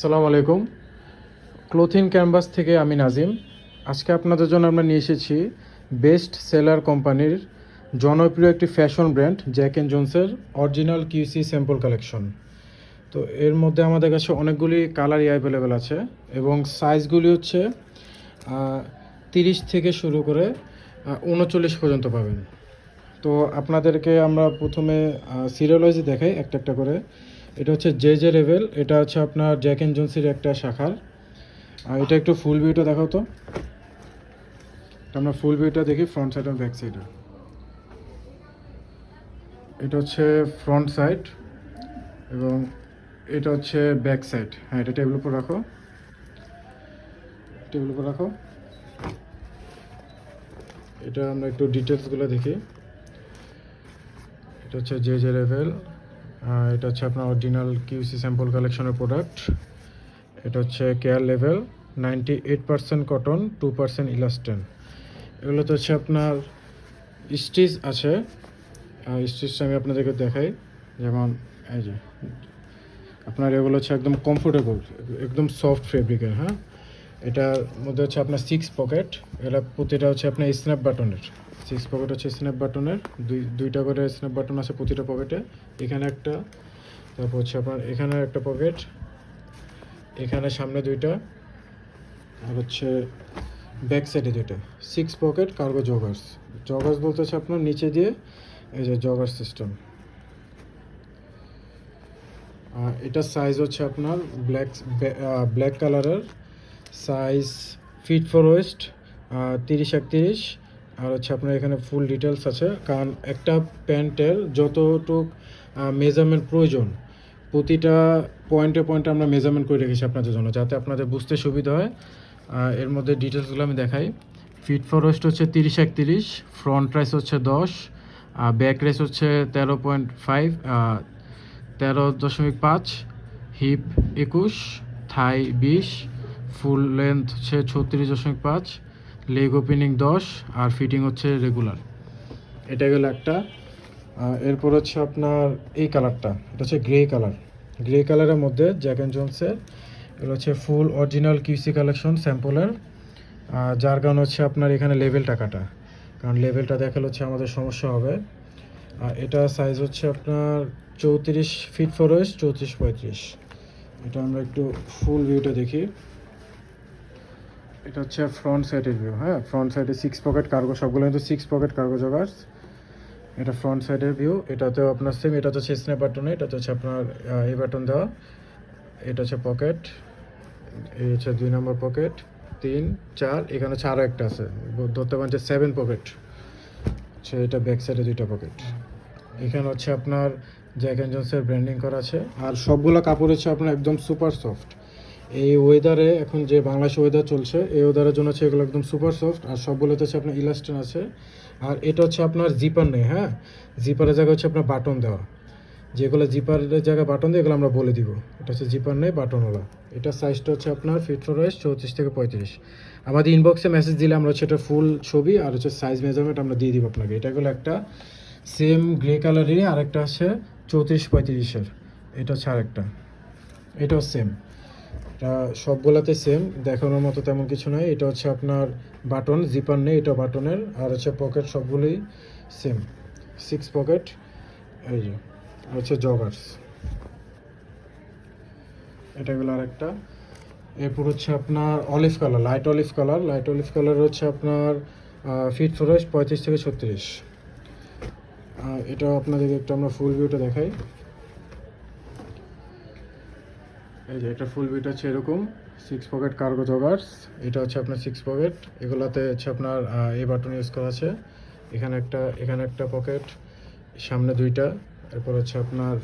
আসসালামু আলাইকুম। Clothing canvas থেকে আমি নাজিম। আজকে আপনাদের জন্য আমরা নিয়ে এসেছি বেস্ট সেলার কোম্পানির জনপ্রিয় একটি ফ্যাশন ব্র্যান্ড জ্যাক অ্যান্ড জোনসের অরিজিনাল কিউসি স্যাম্পল কালেকশন। তো এর মধ্যে আমাদের কাছে অনেকগুলি কালারই অ্যাভেলেবেল আছে এবং সাইজগুলি হচ্ছে 30 থেকে শুরু করে 39 পর্যন্ত পাবেন। তো আপনাদেরকে আমরা প্রথমে সিরিয়াল দেখাই একটা একটা করে। এটা হচ্ছে জে রেভেল, এটা হচ্ছে আপনার জ্যাক অ্যান্ড জোনসের একটা শাখার। এটা একটু ফুল ভিউটা দেখাও তো। আমরা ফুল ভিউটা দেখি ফ্রন্ট সাইড আর ব্যাক সাইডে। এটা হচ্ছে ফ্রন্ট সাইড এবং এটা হচ্ছে ব্যাক সাইড। হ্যাঁ, এটা টেবিল উপর রাখো, টেবিল উপর রাখো। এটা আমরা একটু ডিটেলসগুলো দেখি। এটা হচ্ছে জে রেভেল, এটা হচ্ছে আপনার অরিজিনাল কিউসি স্যাম্পল কালেকশনের প্রোডাক্ট। এটা হচ্ছে কেয়ার লেভেল 98% কটন, 2% ইলাস্টেন। এগুলোতে হচ্ছে আপনার স্টিচ আছে। স্টিচটা আমি আপনাদেরকে দেখাই। যেমন এই যে আপনার এগুলো হচ্ছে একদম কমফোর্টেবল, একদম সফট ফেব্রিকের। হ্যাঁ, এটার মধ্যে হচ্ছে আপনার 6 পকেট। এটা প্রতিটা হচ্ছে আপনার স্ন্যাপ বাটনের। 6 পকেট হচ্ছে স্ন্যাপ বাটনের, দুইটা করে স্ন্যাপ বাটন আছে প্রতিটা পকেটে। এখানে একটা, তারপর হচ্ছে আপনার এখানে একটা পকেট, এখানে সামনে দুইটা, আর হচ্ছে ব্যাক সাইডে দুইটা। 6 পকেট কার্গো জগার্স। জগার্স বলতে হচ্ছে আপনার নিচে দিয়ে এই যে জগার সিস্টেম। এটা সাইজ হচ্ছে আপনার ব্ল্যাক কালারের সাইজ, ফিট ফর ওয়েস্ট 30-31। আর হচ্ছে আপনার এখানে ফুল ডিটেলস আছে, কারণ একটা প্যান্টের যতটুক মেজারমেন্ট প্রয়োজন প্রতিটা পয়েন্টে পয়েন্টে আমরা মেজারমেন্ট করে রেখেছি আপনাদের জন্য, যাতে আপনাদের বুঝতে সুবিধা হয়। এর মধ্যে ডিটেলসগুলো আমি দেখাই। ফিট ফর ওয়েস্ট হচ্ছে 30-31, ফ্রন্ট রাইস হচ্ছে 10, ব্যাক রাইস হচ্ছে 13.5, 13.5, হিপ 21, থাই 20, ফুল লেন্থ হচ্ছে 36.5, লেগ ওপেনিং 10, আর ফিটিং হচ্ছে রেগুলার। এটা গেল একটা। এরপর হচ্ছে আপনার এই কালারটা, এটা হচ্ছে গ্রে কালার। গ্রে কালারের মধ্যে জ্যাক অ্যান্ড জোনসের এগুলো হচ্ছে ফুল অরিজিনাল কিউসি কালেকশন স্যাম্পলের। যার কারণ হচ্ছে আপনার এখানে লেভেলটা কাটা, কারণ লেভেলটা দেখালে হচ্ছে আমাদের সমস্যা হবে। এটা সাইজ হচ্ছে আপনার 34 ফিট ফর ওয়েস্ট, 34-35। এটা আমরা একটু ফুল ভিউটা দেখি। এটা হচ্ছে ফ্রন্ট সাইডের ভিউ। হ্যাঁ, ফ্রন্ট সাইডে 6 পকেট কার্গো, সবগুলো কিন্তু 6 পকেট কার্গো জগার্স। এটা ফ্রন্ট সাইডের ভিউ। এটাতেও আপনার সেম, এটা হচ্ছে স্ন্যাপ বাটনে, এটা হচ্ছে আপনার এই বাটন দেওয়া। এটা হচ্ছে পকেট, এই হচ্ছে 2 নম্বর পকেট, 3, 4, এখানে হচ্ছে আরও একটা আছে, ধরতে পারেন যে 7 পকেট। আচ্ছা, এটা ব্যাক সাইডে 2টা পকেট। এখানে হচ্ছে আপনার জ্যাক অ্যান্ড জোনসের ব্র্যান্ডিং করা আছে। আর সবগুলো কাপড় হচ্ছে আপনার একদম সুপার সফট। এই ওয়েদারে, এখন যে বাংলাদেশ ওয়েদার চলছে, এই ওয়েদারের জন্য হচ্ছে এগুলো একদম সুপার সফট। আর সবগুলোতে হচ্ছে আপনার ইলাস্টেন আছে। আর এটা হচ্ছে আপনার জিপার নেই। হ্যাঁ, জিপারের জায়গায় হচ্ছে আপনার বাটন দেওয়া। যেগুলো জিপারের জায়গায় বাটন দিয়ে এগুলো আমরা বলে দিব। এটা হচ্ছে জিপার নেই, বাটনওয়ালা। এটা সাইজটা হচ্ছে আপনার ফিট ফর ওয়েস্ট 34-35। আমাদের ইনবক্সে মেসেজ দিলে আমরা হচ্ছে এটা ফুল ছবি আর হচ্ছে সাইজ মেজারমেন্ট আমরা দিয়ে দিব আপনাকে। এটা হলো একটা সেম গ্রে কালারেরই আরেকটা আছে 34-35-এর। এটা হচ্ছে আরেকটা, এটাও সেম। এটা সবগুলাতে সেম, দেখানোর মতো তেমন কিছু নয়। এটা হচ্ছে আপনার বাটন, জিপার নেই, এটা বাটনের। আর হচ্ছে পকেট সবগুলোই সেম, 6 পকেট। এই যে আর হচ্ছে জগার্স। এটা গেলো আরেকটা। এরপর হচ্ছে আপনার olive colour, light olive colour. Light olive colour হচ্ছে আপনার ফিট ফর ওয়েস্ট 35-36। এটাও আপনাদেরকে একটু আমরা ফুল ভিউটা দেখাই। এই যে এটা ফুল ভিউটা হচ্ছে এরকম, 6 পকেট কার্গো জগার্স। এটা হচ্ছে আপনার 6 পকেট। এগুলাতে হচ্ছে আপনার এই বাটন ইউজ করা আছে। এখানে একটা, এখানে একটা পকেট, সামনে 2টা। এরপর হচ্ছে আপনার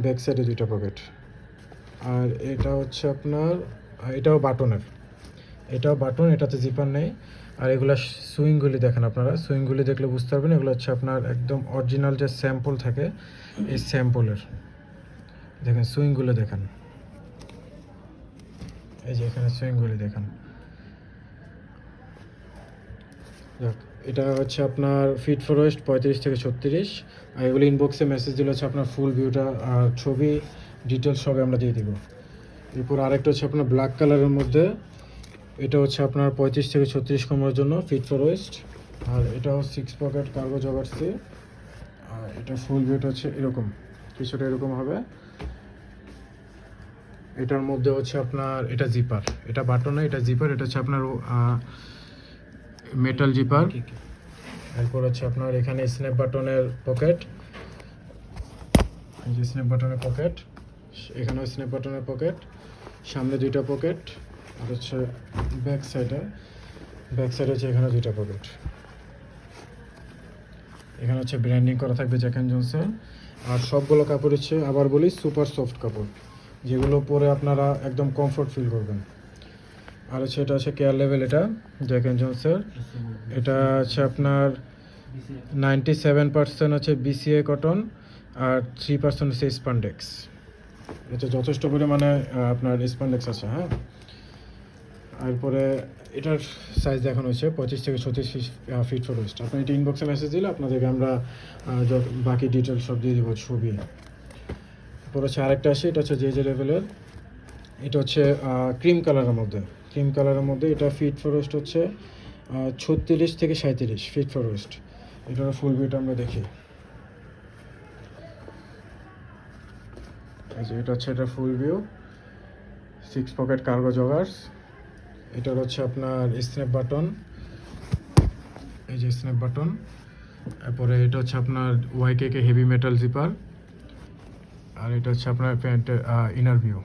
ব্যাক সাইডে 2টা পকেট। আর এটা হচ্ছে আপনার, এটাও বাটনের, এটাও বাটন, এটাতে জিপার নেই। আর এগুলো সুইংগুলি দেখেন, আপনারা সুইংগুলি দেখলে বুঝতে পারবেন এগুলো হচ্ছে আপনার একদম অরিজিনাল যে স্যাম্পল থাকে, এই স্যাম্পলের। দেখেন সুইংগুলো দেখেন, এই যে এখানে সুইংগুলি দেখেন। এটা হচ্ছে আপনার ফিট ফর ওয়েস্ট 35-36। আর এগুলো ইনবক্সে মেসেজ দিলে হচ্ছে আপনার ফুল ভিউটা আর ছবি ডিটেলস সবই আমরা দিয়ে দিব। এরপর আরেকটা হচ্ছে আপনার ব্ল্যাক কালারের মধ্যে, এটা হচ্ছে আপনার 35 থেকে 36 কোমরের জন্য ফিট ফর ওয়েস্ট। আর এটাও 6 পকেট কার্গো জগার্সে। আর এটা ফুল ভিউটা হচ্ছে এরকম, কিছুটা এরকম হবে। এটার মধ্যে হচ্ছে আপনার এটা জিপার, এটা বাটন না, এটা জিপার। এটা হচ্ছে আপনার মেটাল জিপার। এরপর হচ্ছে আপনার এখানে স্ন্যাপ বাটনের পকেট, এই যে স্ন্যাপ বাটনের পকেট, এখানেও স্ন্যাপ বাটনের পকেট, সামনে দুইটা পকেট। আর হচ্ছে ব্যাক সাইডে হচ্ছে এখানে দুইটা পকেট। এখানে হচ্ছে ব্র্যান্ডিং করা থাকবে জ্যাক অ্যান্ড জনসন। আর সবগুলো কাপড় হচ্ছে আবার বলি সুপার সফট কাপড়, যেগুলো পরে আপনারা একদম কমফোর্ট ফিল করবেন। আর হচ্ছে এটা হচ্ছে কেয়ার লেভেল, এটা জ্যাক অ্যান্ড জনসের। এটা হচ্ছে আপনার 97% হচ্ছে বিসিএ কটন আর 3% হচ্ছে স্পান্ডেক্স। এটা যথেষ্ট পরিমাণে আপনার স্পান্ডেক্স আছে। হ্যাঁ, এরপরে এটার সাইজ দেখানো হয়েছে 25 থেকে 36 ফিট ফর ওয়েস্ট। আপনি এটা ইনবক্সে মেসেজ দিলে আপনাদেরকে আমরা বাকি ডিটেলস সব দিয়ে দিব, ছবি। তারপর হচ্ছে আরেকটা আসে, এটা হচ্ছে যে লেভেলের। এটা হচ্ছে ক্রিম কালারের মধ্যে, এটা ফিট ফর ওয়েস্ট হচ্ছে 36 থেকে 37 ফিট ফর ওয়েস্ট। এটার ফুল ভিউটা আমরা দেখি। এটা হচ্ছে এটা ফুল ভিউ, 6 পকেট কার্গো জগার্স। এটার হচ্ছে আপনার স্ন্যাপ বাটন, এই যে স্ন্যাপ বাটন। তারপরে এটা হচ্ছে আপনার ওয়াইকে হেভি মেটাল জিপার। আর এটা হচ্ছে আপনার প্যান্টের ইনার ভিউ।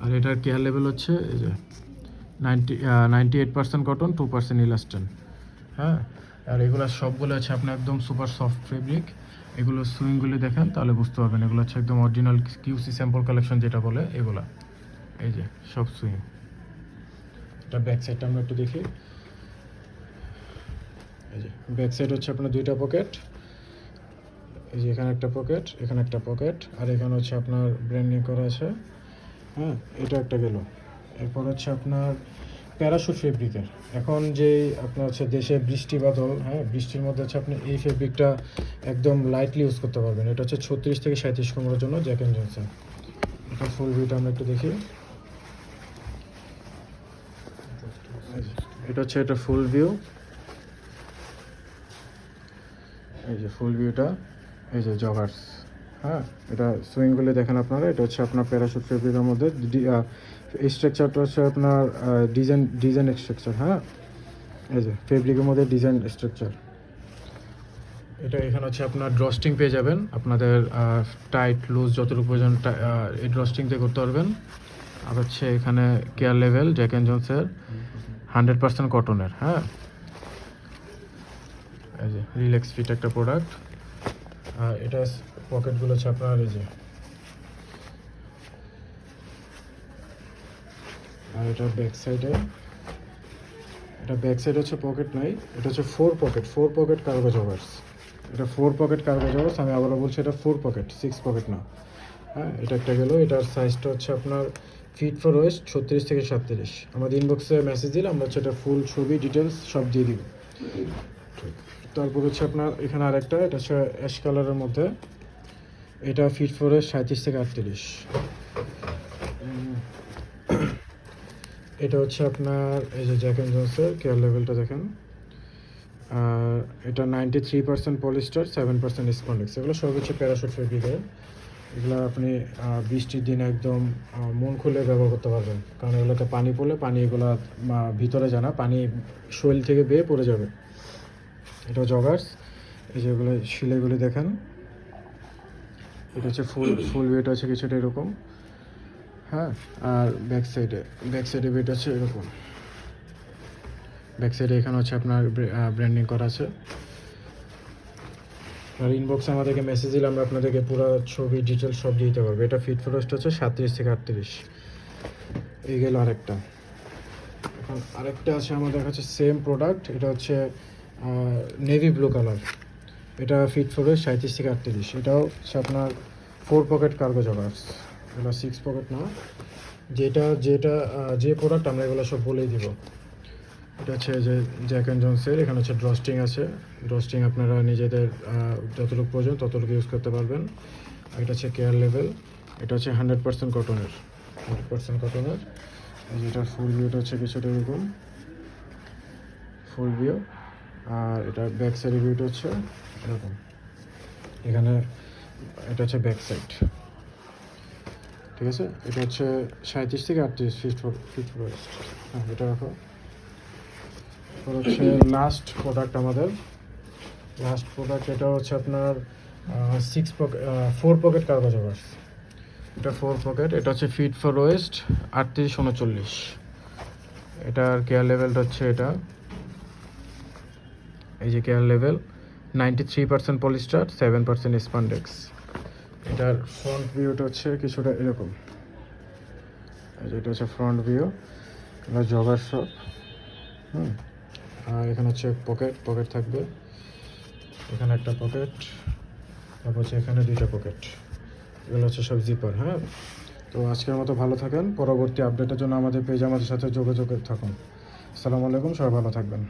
আর এটার কেয়ার লেভেল হচ্ছে এই যে 98% কটন, 2% ইলাস্টেন। হ্যাঁ, আর এগুলো সবগুলো হচ্ছে আপনার একদম সুপার সফট ফেব্রিক। এগুলো সুইংগুলি দেখেন তাহলে বুঝতে পারবেন, এগুলো হচ্ছে একদম অরিজিনাল কিউসি স্যাম্পল কালেকশন যেটা বলে এগুলা। এই যে সব সুইং। এটা ব্যাক সাইডটা আমরা একটু দেখি। এই যে ব্যাক সাইড হচ্ছে আপনার দুইটা পকেট, এই যে এখানে একটা পকেট, এখানে একটা পকেট, আর এখানে হচ্ছে আপনার ব্র্যান্ডিং করা আছে। হ্যাঁ, এটা একটা গেল। এরপর হচ্ছে আপনার প্যারাশুট ফেব্রিকের। এখন যেই আপনার হচ্ছে দেশে বৃষ্টি বাদল, হ্যাঁ, বৃষ্টির মধ্যে হচ্ছে আপনি এই ফেব্রিকটা একদম লাইটলি ইউজ করতে পারবেন। এটা হচ্ছে 36 থেকে 37 কোমরের জন্য জ্যাক অ্যান্ড জনসন। এটা ফুল ভিউটা আমরা একটু দেখি। এটা হচ্ছে এটা ফুল ভিউ, এই যে ফুল ভিউটা, এই যে জগার্স। হ্যাঁ, এটা সুইংগুলি দেখেন আপনারা। এটা হচ্ছে আপনার প্যারাশুট ফেব্রিকের মধ্যে। স্ট্রাকচারটা হচ্ছে আপনার ডিজাইন স্ট্রাকচার। হ্যাঁ, এই যে ফেব্রিকের মধ্যে ডিজাইন স্ট্রাকচার। এটা এখানে হচ্ছে আপনার ড্রস্টিং পেয়ে যাবেন, আপনাদের টাইট লুজ যতটুকু প্রয়োজন এই ড্রস্টিং দিয়ে করতে পারবেন। আর হচ্ছে এখানে কেয়ার লেভেল জ্যাক অ্যান্ড জনসের 100% কটনের। হ্যাঁ, এই যে রিল্যাক্স ফিট একটা প্রোডাক্ট। আর এটা পকেটগুলো হচ্ছে আপনার এই যে, আর এটা ব্যাক সাইডে, এটা ব্যাক সাইড হচ্ছে পকেট নাই, এটা হচ্ছে 4 পকেট কার্গো জগার্স। এটা 4 পকেট কার্গো জগার্স। আমি আবারও বলছি এটা 4 পকেট, 6 পকেট না। হ্যাঁ, এটা একটা গেল। এটার সাইজটা হচ্ছে আপনার ফিট ফর ওয়েস্ট 36 থেকে 37। আমাদের ইনবক্সে মেসেজ দিলে আমরা হচ্ছে এটা ফুল ছবি ডিটেলস সব দিয়ে দিব। তারপর হচ্ছে আপনার এখানে আরেকটা, এটা হচ্ছে অ্যাশ কালারের মধ্যে। এটা ফিট ফর ওয়েস্ট 37 থেকে 38। এটা হচ্ছে আপনার এই যে জ্যাক অ্যান্ড জনসের কেয়ার লেভেলটা দেখেন। এটা 93% পলিস্টার, 7% স্পন্ডেক্স। এগুলো সব হচ্ছে প্যারাশুট ফেব্রিকের। এগুলো আপনি বৃষ্টির দিনে একদম মন খুলে ব্যবহার করতে পারবেন, কারণ এগুলোতে পানি পড়লে পানি এগুলো ভিতরে যায় না, পানি শরীর থেকে বেয়ে পড়ে যাবে। এটা জগার্স, এই যে এগুলো শিলেগুলি দেখেন। এটা হচ্ছে ফুল ওয়েট আছে কিছুটা এরকম। হ্যাঁ, আর ব্যাক সাইডে ওয়েট আছে এরকম। ব্যাক সাইডে এখানে হচ্ছে আপনার ব্র্যান্ডিং করা আছে। আর ইনবক্সে আমাদেরকে মেসেজ দিলে আমরা আপনাদেরকে পুরো ছবি ডিটেলস সব দিয়ে দিতে পারবো। এটা ফিট ফর ওয়েস্ট হচ্ছে 37 থেকে 38। এই গেল আরেকটা। এখন আরেকটা আছে আমাদের কাছে সেম প্রোডাক্ট, এটা হচ্ছে নেভি ব্লু কালার। এটা ফিট ফর ওয়েস্ট 37 থেকে 38। এটাও হচ্ছে আপনার 4 পকেট কার্গো জগার্স। এগুলো 6 পকেট না। যে প্রোডাক্ট আমরা এগুলো সব বলেই দিব। এটা হচ্ছে যে জ্যাক অ্যান্ড জনসের। এখানে হচ্ছে ড্রস্টিং আছে। ড্রস্টিং আপনারা নিজেদের যতটুকু প্রয়োজন ততটুকু ইউজ করতে পারবেন। আর এটা হচ্ছে কেয়ার লেভেল। এটা হচ্ছে 100% কটনের। 100% কটনের। এই যেটা ফুল ভিউটা হচ্ছে কিছুটা এরকম ফুল ভিউ, আর এটা ব্যাক সাইডের ভিউটা হচ্ছে এরকম। এখানে এটা হচ্ছে ব্যাক সাইড, ঠিক আছে। এটা হচ্ছে 37 থেকে 38 ফিট ওয়েস্ট। হ্যাঁ, এটা রাখো। এরপর হচ্ছে লাস্ট প্রোডাক্ট আমাদের, লাস্ট প্রোডাক্ট এটা হচ্ছে আপনার 4 পকেট কার্গো জগার্স। এটা 4 পকেট, এটা হচ্ছে ফিট ফর ওয়েস্ট 38-39। এটার কেয়ার লেভেলটা হচ্ছে এটা, এই যে কেয়ার লেভেল 93% পলিস্টার 7% স্পান্ডেক্স। এটার ফ্রন্ট ভিউটা হচ্ছে কিছুটা এরকম। এই যে এটা হচ্ছে ফ্রন্ট ভিউ, এটা জগার শপ। আর এখানে হচ্ছে পকেট থাকবে, এখানে একটা পকেট, তারপর হচ্ছে এখানে 2টা পকেট। এগুলো হচ্ছে সব জিপার। হ্যাঁ, তো আজকের মতো ভালো থাকেন। পরবর্তী আপডেটের জন্য আমাদের পেজ, আমাদের সাথে যোগাযোগ থাকুন। আসসালামু আলাইকুম, সবাই ভালো থাকবেন।